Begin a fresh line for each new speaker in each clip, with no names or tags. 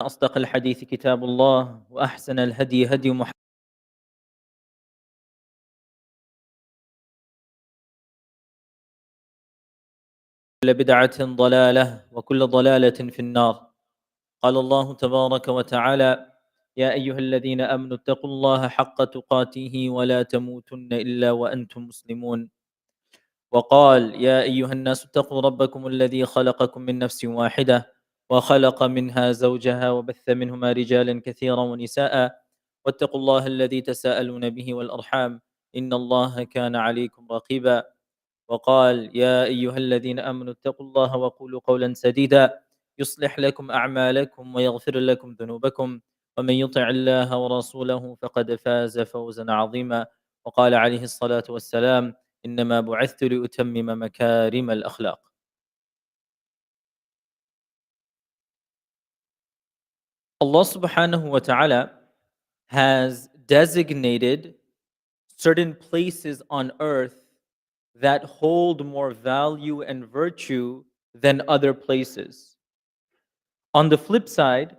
أصدق الحديث كتاب الله وأحسن الهدي هدي محمد كل بدعة ضلالة وكل ضلالة في النار. قال الله تبارك وتعالى: يا أيها الذين آمنوا اتقوا الله حق تقاته ولا تموتن إلا وأنتم مسلمون. وقال: يا أيها الناس اتقوا ربكم الذي خلقكم من نفس واحدة وخلق منها زوجها وبث منهما رجالا كثيرا ونساء، واتقوا الله الذي تساءلون به والأرحام إن الله كان عليكم رقيبا. وقال: يا أيها الذين آمنوا اتقوا الله وقولوا قولا سديدا يصلح لكم أعمالكم ويغفر لكم ذنوبكم، ومن يطع الله ورسوله فقد فاز فوزا عظيما. وقال عليه الصلاة والسلام: إنما بعثت لأتمم مكارم الأخلاق. Allah subhanahu wa ta'ala has designated certain places on earth that hold more value and virtue than other places. On the flip side,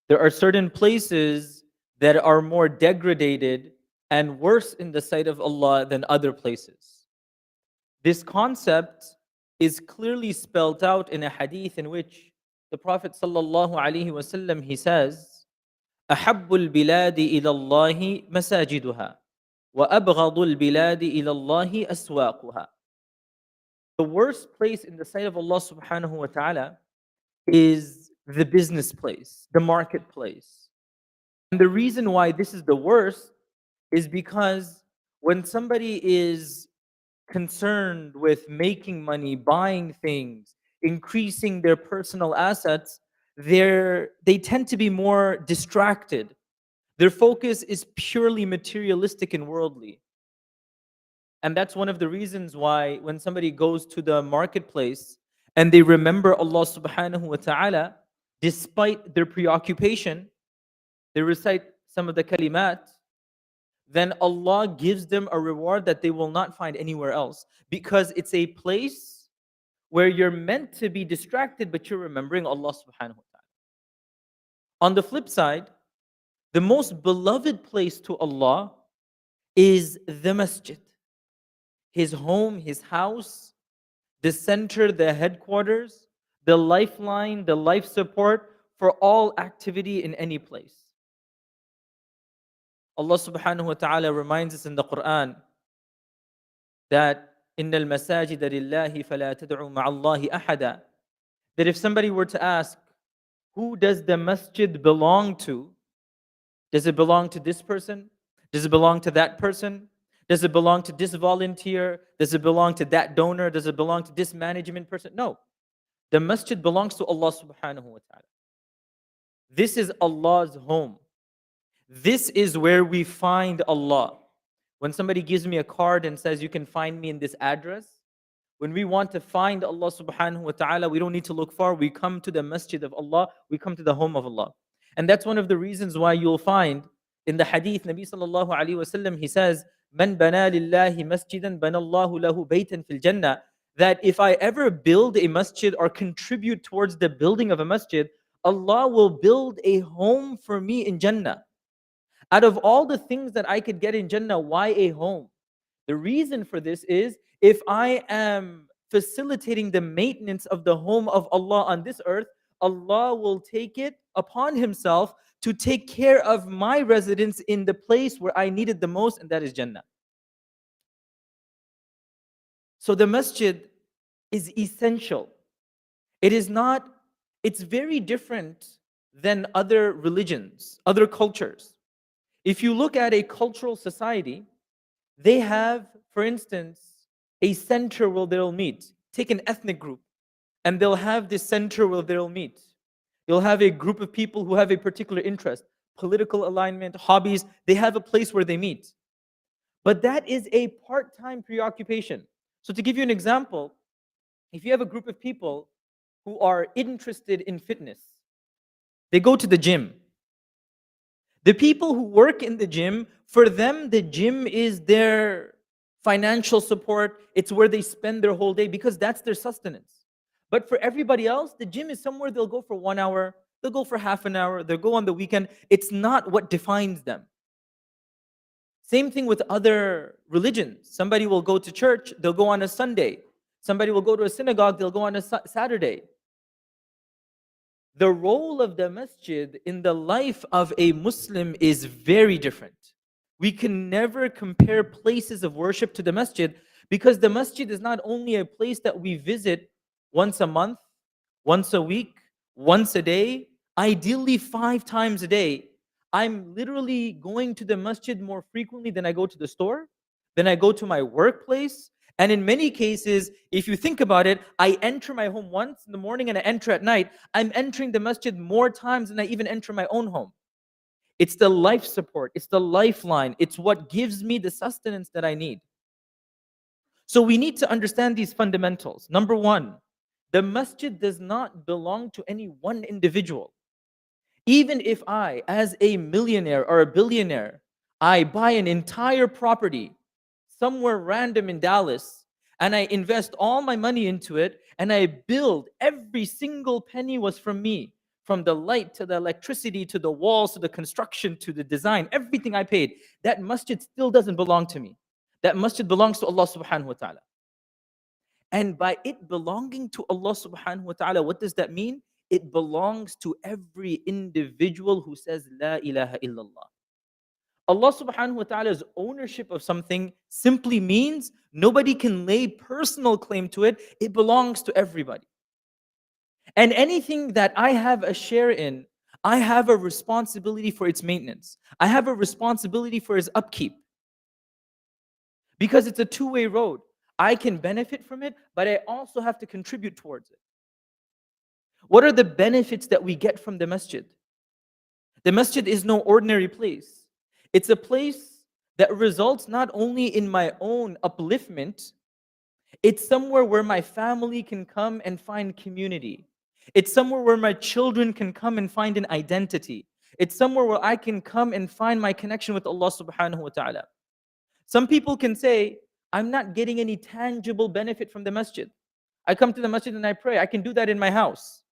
there are certain places that are more degraded and worse in the sight of Allah than other places. This concept is clearly spelled out in a hadith in which the Prophet sallallahu alaihi wasallam he says, أحب البلاد إلى الله مساجدها وأبغض البلاد إلى الله أسواقها. The worst place in the sight of Allah subhanahu wa ta'ala is the business place, the marketplace. And the reason why this is the worst is because when somebody is concerned with making money, buying things, increasing their personal assets, they tend to be more distracted. Their focus is purely materialistic and worldly. And that's one of the reasons why when somebody goes to the marketplace and they remember Allah subhanahu wa ta'ala, despite their preoccupation, they recite some of the kalimat, then Allah gives them a reward that they will not find anywhere else. Because it's a place where you're meant to be distracted, but you're remembering Allah subhanahu wa ta'ala. On the flip side, the most beloved place to Allah is the masjid. His home, his house, the center, the headquarters, the lifeline, the life support for all activity in any place. Allah subhanahu wa ta'ala reminds us in the Quran that إِنَّ الْمَسَاجِدَ لِلَّهِ فَلَا تَدْعُوا مَعَ اللَّهِ أَحَدًا. That if somebody were to ask, who does the masjid belong to? Does it belong to this person? Does it belong to that person? Does it belong to this volunteer? Does it belong to that donor? Does it belong to this management person? No. The masjid belongs to Allah subhanahu wa ta'ala. This is Allah's home. This is where we find Allah. When somebody gives me a card and says, you can find me in this address, when we want to find Allah subhanahu wa ta'ala, we don't need to look far. We come to the masjid of Allah. We come to the home of Allah. And that's one of the reasons why you'll find in the hadith, Nabi sallallahu alayhi wa sallam, he says, Man bana lillahi masjidan banallahu lahu baytan fil jannah. That if I ever build a masjid or contribute towards the building of a masjid, Allah will build a home for me in Jannah. Out of all the things that I could get in Jannah, why a home? The reason for this is if I am facilitating the maintenance of the home of Allah on this earth, Allah will take it upon Himself to take care of my residence in the place where I need it the most, and that is Jannah. So the masjid is essential. It's very different than other religions, other cultures. If you look at a cultural society, they have, for instance, a center where they'll meet. Take an ethnic group, and they'll have this center where they'll meet. You'll have a group of people who have a particular interest, political alignment, hobbies. They have a place where they meet. But that is a part-time preoccupation. So to give you an example, if you have a group of people who are interested in fitness, they go to the gym. The people who work in the gym, for them, the gym is their financial support. It's where they spend their whole day because that's their sustenance. But for everybody else, the gym is somewhere they'll go for 1 hour, They'll go for half an hour, they'll go on the weekend. It's not what defines them. Same thing with other religions. Somebody will go to church, they'll go on a Sunday. Somebody will go to a synagogue, they'll go on a Saturday. The role of the masjid in the life of a Muslim is very different. We can never compare places of worship to the masjid, because the masjid is not only a place that we visit once a month, once a week, once a day, ideally 5 times a day. I'm literally going to the masjid more frequently than I go to the store, than I go to my workplace. And in many cases, if you think about it, I enter my home once in the morning and I enter at night. I'm entering the masjid more times than I even enter my own home. It's the life support, it's the lifeline, it's what gives me the sustenance that I need. So we need to understand these fundamentals. Number one, the masjid does not belong to any one individual. Even if I, as a millionaire or a billionaire, I buy an entire property somewhere random in Dallas and I invest all my money into it and I build, every single penny was from me. From the light to the electricity to the walls to the construction to the design, everything I paid. That masjid still doesn't belong to me. That masjid belongs to Allah subhanahu wa ta'ala. And by it belonging to Allah subhanahu wa ta'ala, what does that mean? It belongs to every individual who says La ilaha illallah. Allah subhanahu wa ta'ala's ownership of something simply means nobody can lay personal claim to it. It belongs to everybody. And anything that I have a share in, I have a responsibility for its maintenance. I have a responsibility for its upkeep. Because it's a two-way road. I can benefit from it, but I also have to contribute towards it. What are the benefits that we get from the masjid? The masjid is no ordinary place. It's a place that results not only in my own upliftment, it's somewhere where my family can come and find community. It's somewhere where my children can come and find an identity. It's somewhere where I can come and find my connection with Allah subhanahu wa ta'ala. Some people can say, I'm not getting any tangible benefit from the masjid. I come to the masjid and I pray. I can do that in my house.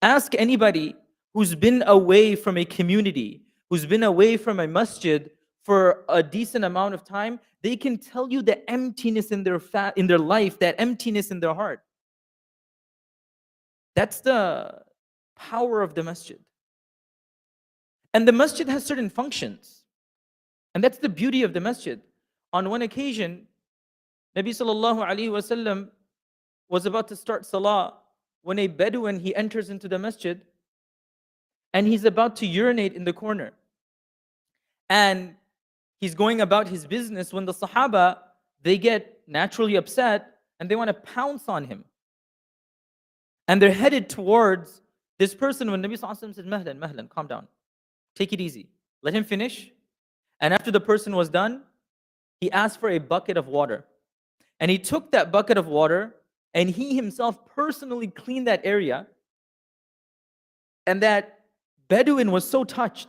Ask anybody who's been away from a community, who's been away from a masjid for a decent amount of time. They can tell you the emptiness in their life, that emptiness in their heart. That's the power of the masjid. And the masjid has certain functions. And that's the beauty of the masjid. On one occasion, Nabi sallallahu alaihi wasallam was about to start salah when a Bedouin, he enters into the masjid and he's about to urinate in the corner. And he's going about his business when the Sahaba, they get naturally upset and they want to pounce on him. And they're headed towards this person when Nabi sallallahu alaihi wasallam said, Mahlan, Mahlan, calm down. Take it easy. Let him finish. And after the person was done, he asked for a bucket of water. And he took that bucket of water and he himself personally cleaned that area. And that Bedouin was so touched.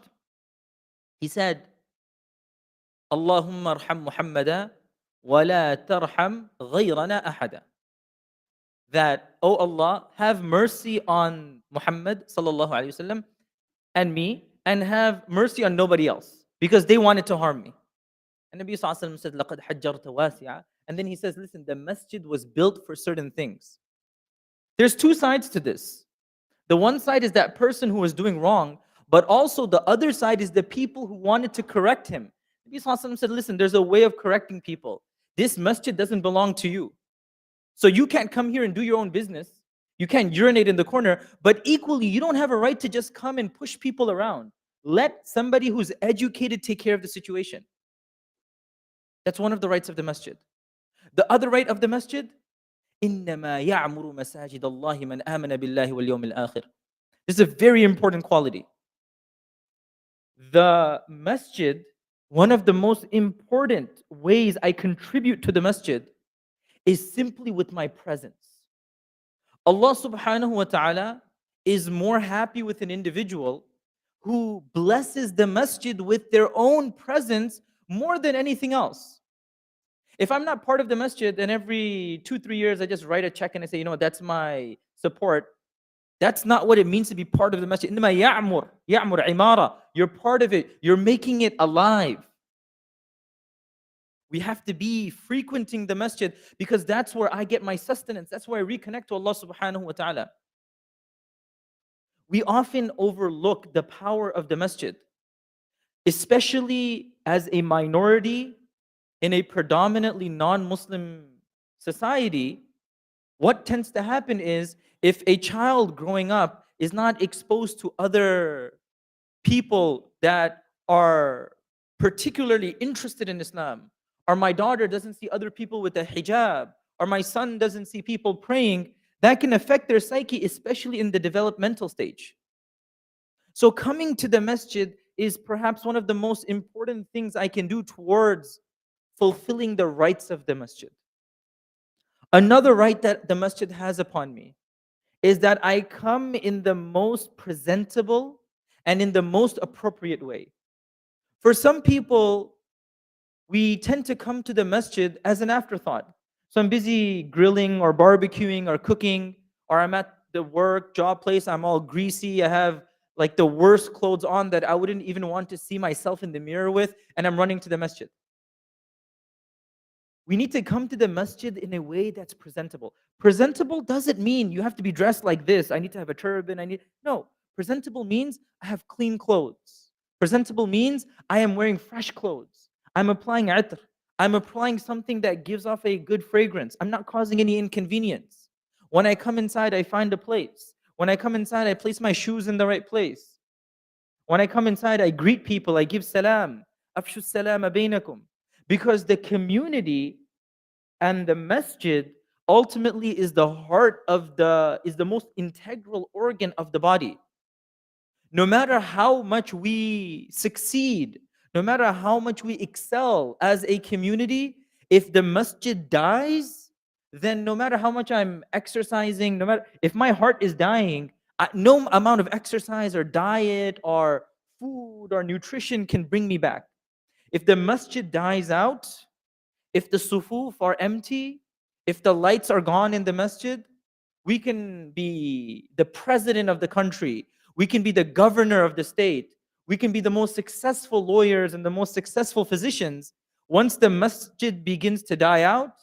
He said, Allahumma arham Muhammada wa la tarham ghayrana ahada. That, oh Allah, have mercy on Muhammad sallallahu alaihi wasallam and me, and have mercy on nobody else, because they wanted to harm me. And Nabi sallallahu alaihi wasallam said, لَقَدْ حَجَّرْتَ وَاسِعًا. And then he says, listen, the masjid was built for certain things. There's two sides to this. The one side is that person who was doing wrong, but also the other side is the people who wanted to correct him. Nabi sallallahu alaihi wasallam said, listen, there's a way of correcting people. This masjid doesn't belong to you. So you can't come here and do your own business. You can't urinate in the corner, but equally, you don't have a right to just come and push people around. Let somebody who's educated take care of the situation. That's one of the rights of the masjid. The other right of the masjid, إِنَّمَا يَعْمُرُ مَسَاجِدَ اللَّهِ مَنْ آمَنَ بِاللَّهِ وَالْيَوْمِ الْآخِرِ. This is a very important quality. The masjid, one of the most important ways I contribute to the masjid is simply with my presence. Allah subhanahu wa ta'ala is more happy with an individual who blesses the masjid with their own presence more than anything else. If I'm not part of the masjid and every 2-3 years I just write a check and I say, you know, that's my support, That's not what it means to be part of the masjid. إنما يعمر عمارة. You're part of it. You're making it alive. We have to be frequenting the masjid because that's where I get my sustenance. That's where I reconnect to Allah subhanahu wa ta'ala. We often overlook the power of the masjid, especially as a minority in a predominantly non-Muslim society. What tends to happen is if a child growing up is not exposed to other people that are particularly interested in Islam, or my daughter doesn't see other people with a hijab, or my son doesn't see people praying, that can affect their psyche, especially in the developmental stage. So coming to the masjid is perhaps one of the most important things I can do towards fulfilling the rights of the masjid. Another right that the masjid has upon me is that I come in the most presentable and in the most appropriate way. For some people, we tend to come to the masjid as an afterthought. So I'm busy grilling or barbecuing or cooking, or I'm at the work job place, I'm all greasy, I have like the worst clothes on that I wouldn't even want to see myself in the mirror with, and I'm running to the masjid. We need to come to the masjid in a way that's presentable. Presentable doesn't mean you have to be dressed like this. I need to have a turban. No. Presentable means I have clean clothes. Presentable means I am wearing fresh clothes. I'm applying atr. I'm applying something that gives off a good fragrance. I'm not causing any inconvenience. When I come inside, I find a place. When I come inside, I place my shoes in the right place. When I come inside, I greet people. I give salam. Afshu salama bainakum. Because the community and the masjid ultimately is the heart of is the most integral organ of the body. No matter how much we succeed, no matter how much we excel as a community, if the masjid dies, then no matter how much I'm exercising, no matter if my heart is dying, no amount of exercise or diet or food or nutrition can bring me back. If the masjid dies out, if the sufuf are empty, if the lights are gone in the masjid, we can be the president of the country, we can be the governor of the state, we can be the most successful lawyers and the most successful physicians. Once the masjid begins to die out,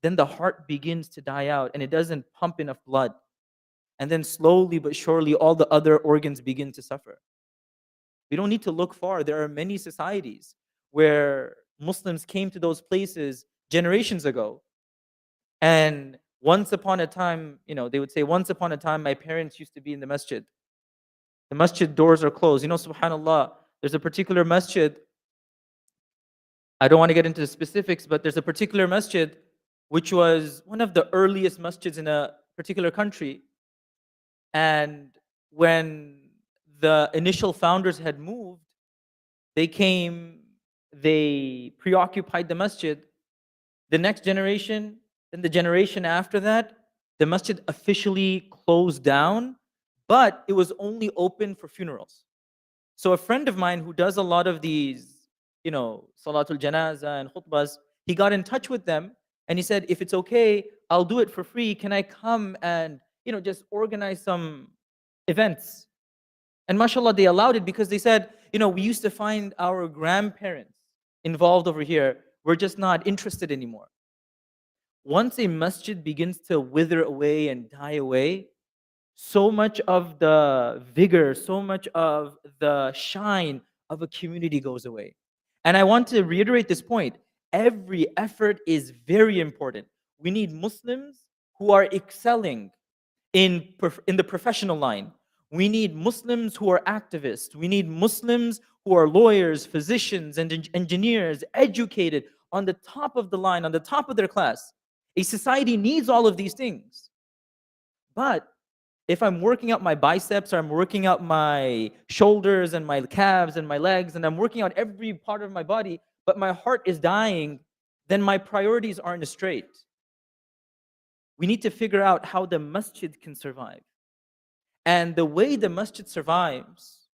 then the heart begins to die out and it doesn't pump enough blood. And then slowly but surely all the other organs begin to suffer. We don't need to look far. There are many societies where Muslims came to those places generations ago. And once upon a time, they would say, once upon a time, my parents used to be in the masjid. The masjid doors are closed. SubhanAllah, there's a particular masjid. I don't want to get into the specifics, but there's a particular masjid which was one of the earliest masjids in a particular country. And when the initial founders had moved, they came, they preoccupied the masjid. The next generation, and the generation after that, the masjid officially closed down, but it was only open for funerals. So a friend of mine who does a lot of these, salatul janaza and khutbahs, he got in touch with them and he said, if it's okay, I'll do it for free. Can I come and, just organize some events? And mashallah, they allowed it because they said, we used to find our grandparents involved over here. We're just not interested anymore. Once a masjid begins to wither away and die away, so much of the vigor, so much of the shine of a community goes away. And I want to reiterate this point. Every effort is very important. We need Muslims who are excelling in the professional line. We need Muslims who are activists. We need Muslims who are lawyers, physicians, and engineers, educated on the top of the line, on the top of their class. A society needs all of these things. But if I'm working out my biceps, or I'm working out my shoulders and my calves and my legs, and I'm working out every part of my body, but my heart is dying, then my priorities aren't straight. We need to figure out how the masjid can survive. And the way the masjid survives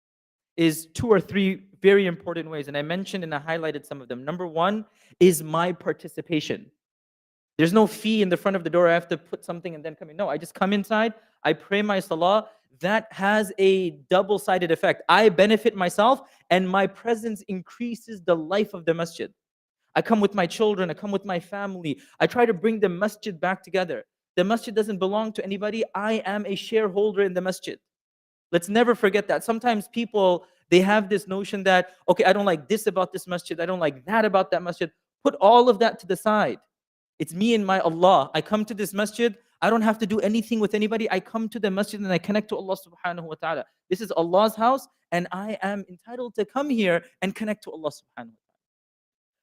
is 2 or 3 very important ways. And I mentioned and I highlighted some of them. Number 1 is my participation. There's no fee in the front of the door. I have to put something and then come in. No, I just come inside. I pray my salah, that has a double-sided effect. I benefit myself, and my presence increases the life of the masjid. I come with my children, I come with my family. I try to bring the masjid back together. The masjid doesn't belong to anybody. I am a shareholder in the masjid. Let's never forget that. Sometimes people, they have this notion that, okay, I don't like this about this masjid, I don't like that about that masjid. Put all of that to the side. It's me and my Allah. I come to this masjid. I don't have to do anything with anybody. I come to the masjid and I connect to Allah subhanahu wa ta'ala. This is Allah's house, and I am entitled to come here and connect to Allah subhanahu wa ta'ala.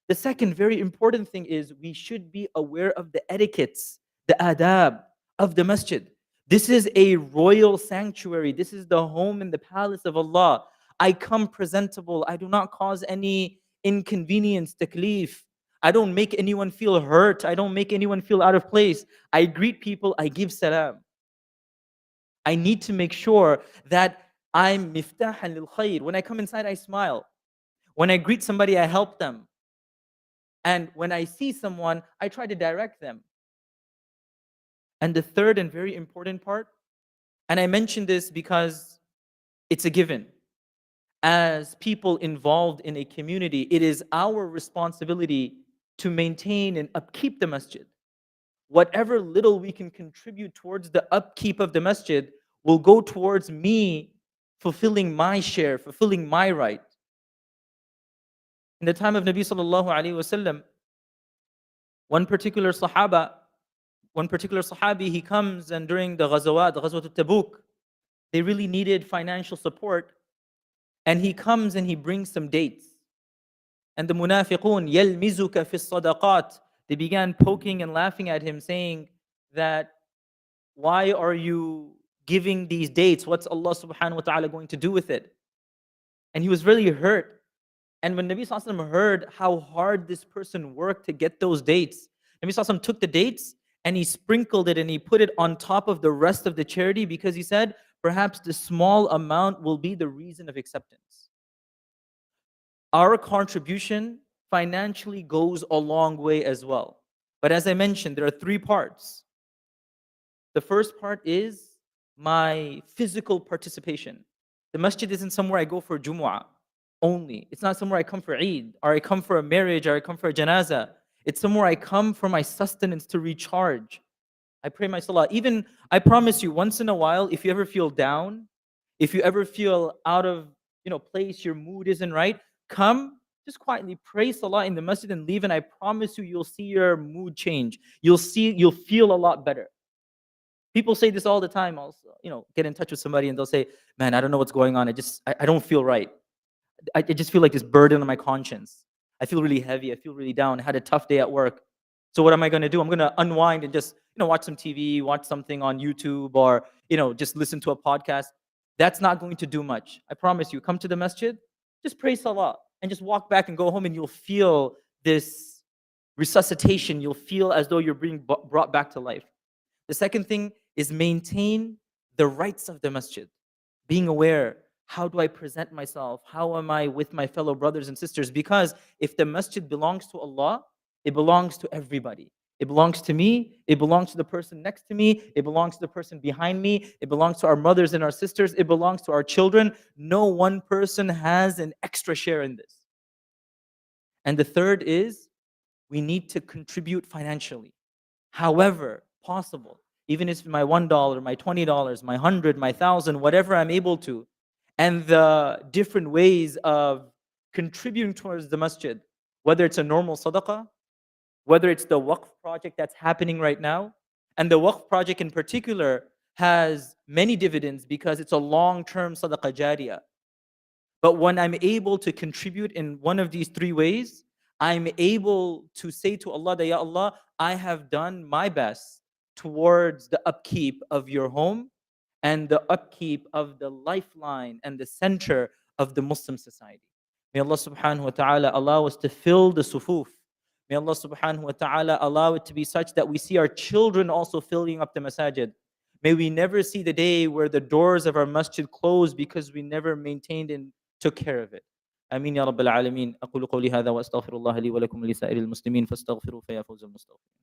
The second very important thing is we should be aware of the etiquettes, the adab of the masjid. This is a royal sanctuary. This is the home and the palace of Allah. I come presentable. I do not cause any inconvenience, taklif. I don't make anyone feel hurt. I don't make anyone feel out of place. I greet people. I give salam. I need to make sure that I'm miftahan lil khair. When I come inside, I smile. When I greet somebody, I help them. And when I see someone, I try to direct them. And the third and very important part, and I mention this because it's a given. As people involved in a community, it is our responsibility to maintain and upkeep the masjid. Whatever little we can contribute towards the upkeep of the masjid will go towards me fulfilling my share, fulfilling my right. In the time of Nabi sallallahu alaihi wasallam, one particular Sahabi, he comes, and during the Ghazawat al-Tabuk, they really needed financial support, and he comes and he brings some dates. And the munafiqun, yalmizuka fi sadaqat, they began poking and laughing at him, saying that, why are you giving these dates? What's Allah subhanahu wa ta'ala going to do with it? And he was really hurt. And when Nabi Sallallahu Alaihi Wasallam heard how hard this person worked to get those dates, Nabi Sallallahu Alaihi Wasallam took the dates and he sprinkled it and he put it on top of the rest of the charity, because he said, perhaps the small amount will be the reason of acceptance. Our contribution financially goes a long way as well. But as I mentioned, there are three parts. The first part is my physical participation. The masjid isn't somewhere I go for Jummah only. It's not somewhere I come for Eid, or I come for a marriage, or I come for a janazah. It's somewhere I come for my sustenance, to recharge. I pray my salah. Even, I promise you, once in a while, if you ever feel down, if you ever feel out of place, your mood isn't right, come, just quietly pray salah in the masjid and leave, and I promise you, you'll see your mood change. You'll feel a lot better. People say this all the time. Also, get in touch with somebody and they'll say, "Man, I don't know what's going on. I don't feel right. I just feel like this burden on my conscience. I feel really heavy. I feel really down. I had a tough day at work. So what am I going to do? I'm going to unwind and just watch some TV, watch something on YouTube, or just listen to a podcast." That's not going to do much. I promise you. Come to the masjid, just pray salah, and just walk back and go home, and you'll feel this resuscitation. You'll feel as though you're being brought back to life. The second thing is maintain the rights of the masjid. Being aware, how do I present myself? How am I with my fellow brothers and sisters? Because if the masjid belongs to Allah, it belongs to everybody. It belongs to me. It belongs to the person next to me. It belongs to the person behind me. It belongs to our mothers and our sisters. It belongs to our children. No one person has an extra share in this. And the third is, we need to contribute financially, however possible. Even if it's my $1, my $20, my 100, my 1,000, whatever I'm able to. And the different ways of contributing towards the masjid, whether it's a normal sadaqah, whether it's the waqf project that's happening right now. And the waqf project in particular has many dividends because it's a long-term sadaqah jariyah. But when I'm able to contribute in one of these three ways, I'm able to say to Allah that, Ya Allah, I have done my best towards the upkeep of your home and the upkeep of the lifeline and the center of the Muslim society. May Allah subhanahu wa ta'ala allow us to fill the sufuf. May Allah subhanahu wa ta'ala allow it to be such that we see our children also filling up the masajid. May we never see the day where the doors of our masjid close because we never maintained and took care of it. آمين يا رب العالمين. أقول قولي هذا وأستغفر الله لي ولكم ولسائر المسلمين فاستغفروا فيا فوز المستغفرين.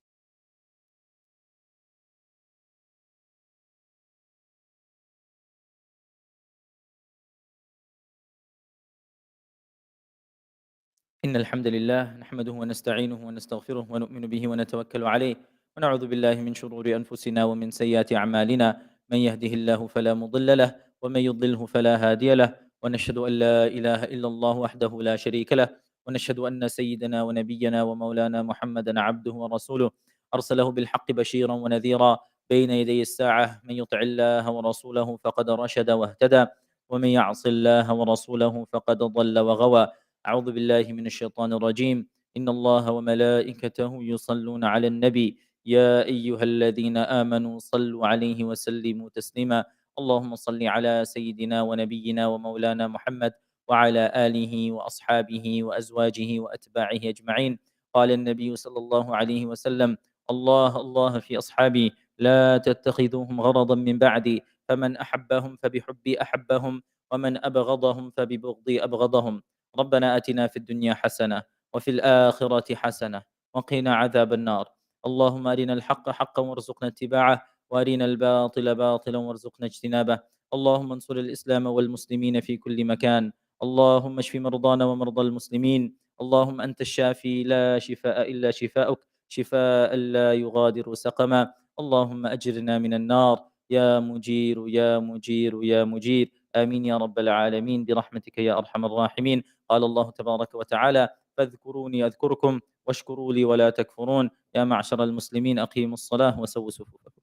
إن الحمد لله نحمده ونستعينه ونستغفره ونؤمن به ونتوكل عليه ونعوذ بالله من شرور أنفسنا ومن سيئات أعمالنا. من يهده الله فلا مضل له ومن يضلله فلا هادي له، ونشهد أن لا إله إلا الله وحده لا شريك له، ونشهد أن سيدنا ونبينا ومولانا محمدا عبده ورسوله أرسله بالحق بشيرا ونذيرا بين يدي الساعة. من يطع الله ورسوله فقد رشد واهتدى، ومن يعص الله ورسوله فقد ضل وغوى. أعوذ بالله من الشيطان الرجيم. إن الله وملائكته يصلون على النبي يا أيها الذين آمنوا صلوا عليه وسلموا تسليما. اللهم صل على سيدنا ونبينا ومولانا محمد وعلى آله وأصحابه وأزواجه وأتباعه أجمعين. قال النبي صلى الله عليه وسلم: الله الله في أصحابي لا تتخذوهم غرضا من بعدي، فمن أحبهم فبحبي أحبهم، ومن أبغضهم فببغضي أبغضهم. ربنا آتنا في الدنيا حسنة وفي الآخرة حسنة وقنا عذاب النار. اللهم أرنا الحق حقا وارزقنا اتباعه، وأرنا الباطل باطلا وارزقنا اجتنابه. اللهم انصر الإسلام والمسلمين في كل مكان. اللهم اشف مرضانا ومرضى المسلمين. اللهم أنت الشافي لا شفاء إلا شفاؤك، شفاء لا يغادر سقما. اللهم أجرنا من النار يا مجير يا مجير يا مجير. آمين يا رب العالمين برحمتك يا أرحم الراحمين. قال الله تبارك وتعالى: فاذكروني أذكركم واشكروا لي ولا تكفرون. يا معشر المسلمين أقيموا الصلاة وسووا صفوفكم.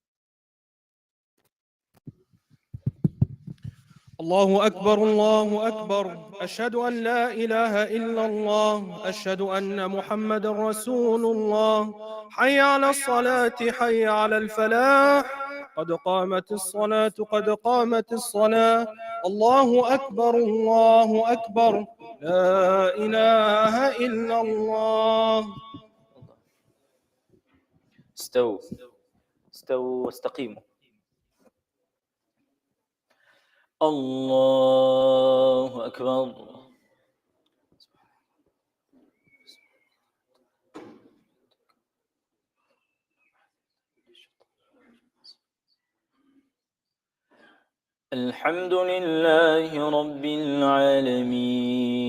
الله أكبر الله أكبر، أشهد أن لا إله إلا الله، أشهد أن محمد رسول الله. حي على الصلاة حي على الفلاح، قد قامت الصلاة قد قامت الصلاة. الله أكبر الله أكبر، لا إله إلا الله.
استووا استووا واستقيموا. الله أكبر. الحمد لله رب العالمين.